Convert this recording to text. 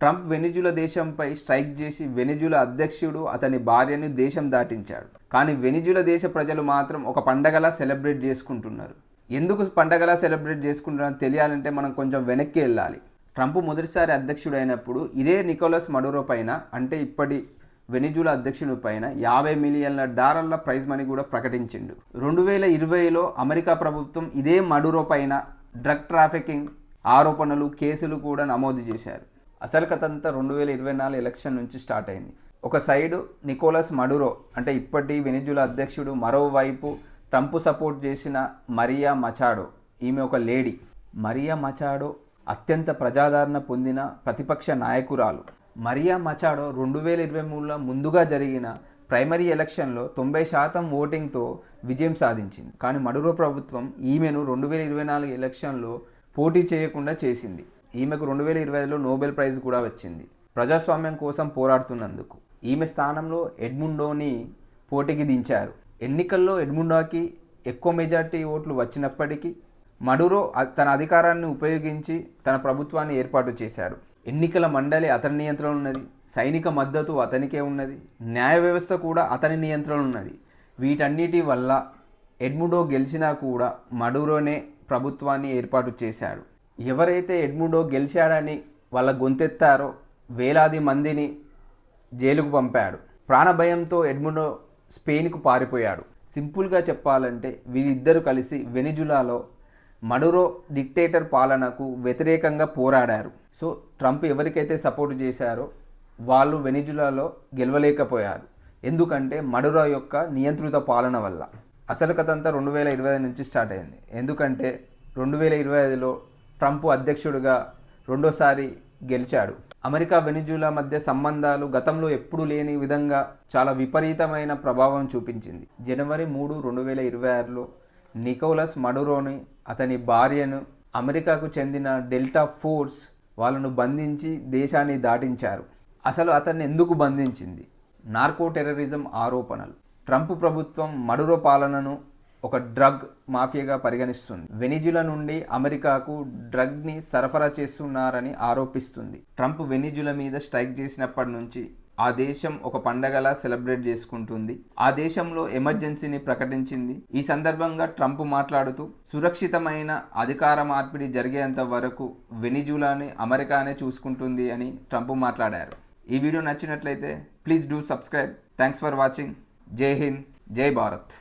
Trump Venezuela దేశంపై strike చేసి Venezuela అధ్యక్షుడు అతని భార్యను దేశం దాటించాడు. కానీ వెనిజులా దేశ ప్రజలు మాత్రం ఒక పండగలా సెలబ్రేట్ చేసుకుంటున్నారు. ఎందుకు పండగలా సెలబ్రేట్ చేసుకుంటున్నారని తెలియాలంటే మనం కొంచెం వెనక్కి వెళ్ళాలి. ట్రంప్ మొదటిసారి అధ్యక్షుడు అయినప్పుడు ఇదే నికోలస్ మడురో పైన, అంటే ఇప్పటి వెనిజులా అధ్యక్షుడి పైన $50 మిలియన్ల ప్రైజ్ మనీ కూడా ప్రకటించిండు. 2020లో అమెరికా ప్రభుత్వం ఇదే మడురో పైన డ్రగ్ ట్రాఫికింగ్ ఆరోపణలు, కేసులు కూడా నమోదు చేశారు. అసలు కథంతా 2024 ఎలక్షన్ నుంచి స్టార్ట్ అయింది. ఒక సైడు నికోలస్ మడురో అంటే ఇప్పటి వెనిజులా అధ్యక్షుడు, మరోవైపు ట్రంప్ సపోర్ట్ చేసిన మరియా మచాడో. ఈమె ఒక లేడీ. మరియా మచాడో అత్యంత ప్రజాదరణ పొందిన ప్రతిపక్ష నాయకురాలు. మరియా మచాడో 2023లో ముందుగా జరిగిన ప్రైమరీ ఎలక్షన్లో 90% ఓటింగ్తో విజయం సాధించింది. కానీ మడురో ప్రభుత్వం ఈమెను 2024 ఎలక్షన్లో పోటీ చేయకుండా చేసింది. ఈమెకు 2020లో నోబెల్ ప్రైజ్ కూడా వచ్చింది ప్రజాస్వామ్యం కోసం పోరాడుతున్నందుకు. ఈమె స్థానంలో ఎడ్ముండోని పోటీకి దించారు. ఎన్నికల్లో ఎడ్ముండోకి ఎక్కువ మెజార్టీ ఓట్లు వచ్చినప్పటికీ మడురో తన అధికారాన్ని ఉపయోగించి తన ప్రభుత్వాన్ని ఏర్పాటు చేశాడు. ఎన్నికల మండలి అతని నియంత్రణ ఉన్నది, సైనిక మద్దతు అతనికే ఉన్నది, న్యాయ వ్యవస్థ కూడా అతని నియంత్రణ ఉన్నది. వీటన్నిటి వల్ల ఎడ్ముండో గెలిచినా కూడా మడురోనే ప్రభుత్వాన్ని ఏర్పాటు చేశాడు. ఎవరైతే ఎడ్ముండో గెలిచాడని వాళ్ళ గొంతెత్తారో వేలాది మందిని జైలుకు పంపాడు. ప్రాణభయంతో ఎడ్ముండో స్పెయిన్కు పారిపోయాడు. సింపుల్గా చెప్పాలంటే వీళ్ళిద్దరూ కలిసి వెనిజులాలో మడురో డిక్టేటర్ పాలనకు వ్యతిరేకంగా పోరాడారు. సో ట్రంప్ ఎవరికైతే సపోర్ట్ చేశారో వాళ్ళు వెనిజులాలో గెలవలేకపోయారు. ఎందుకంటే మడురో యొక్క నియంత్రిత పాలన వల్ల. అసలు కథంతా 2025 నుంచి స్టార్ట్ అయింది. ఎందుకంటే 2025లో ట్రంప్ అధ్యక్షుడిగా రెండోసారి గెలిచాడు. అమెరికా వెనిజులా మధ్య సంబంధాలు గతంలో ఎప్పుడూ లేని విధంగా చాలా విపరీతమైన ప్రభావం చూపించింది. జనవరి 3, 2026లో నికోలస్ మడురోని, అతని భార్యను అమెరికాకు చెందిన డెల్టా ఫోర్స్ వాళ్ళను బంధించి దేశాన్ని దాటించారు. అసలు అతన్ని ఎందుకు బంధించింది? నార్కో టెర్రరిజం ఆరోపణలు. ట్రంప్ ప్రభుత్వం మడురో పాలనను ఒక డ్రగ్ మాఫియాగా పరిగణిస్తుంది. వెనిజులా నుండి అమెరికాకు డ్రగ్ని సరఫరా చేస్తున్నారని ఆరోపిస్తుంది. ట్రంప్ వెనిజులా మీద స్ట్రైక్ చేసినప్పటి నుంచి ఆ దేశం ఒక పండగలా సెలబ్రేట్ చేసుకుంటుంది. ఆ దేశంలో ఎమర్జెన్సీని ప్రకటించింది. ఈ సందర్భంగా ట్రంప్ మాట్లాడుతూ సురక్షితమైన అధికార మార్పిడి జరిగేంత వరకు వెనిజులాని అమెరికానే చూసుకుంటుంది అని ట్రంప్ మాట్లాడారు. ఈ వీడియో నచ్చినట్లయితే please do subscribe. Thanks for watching. జై హింద్, జై భారత్.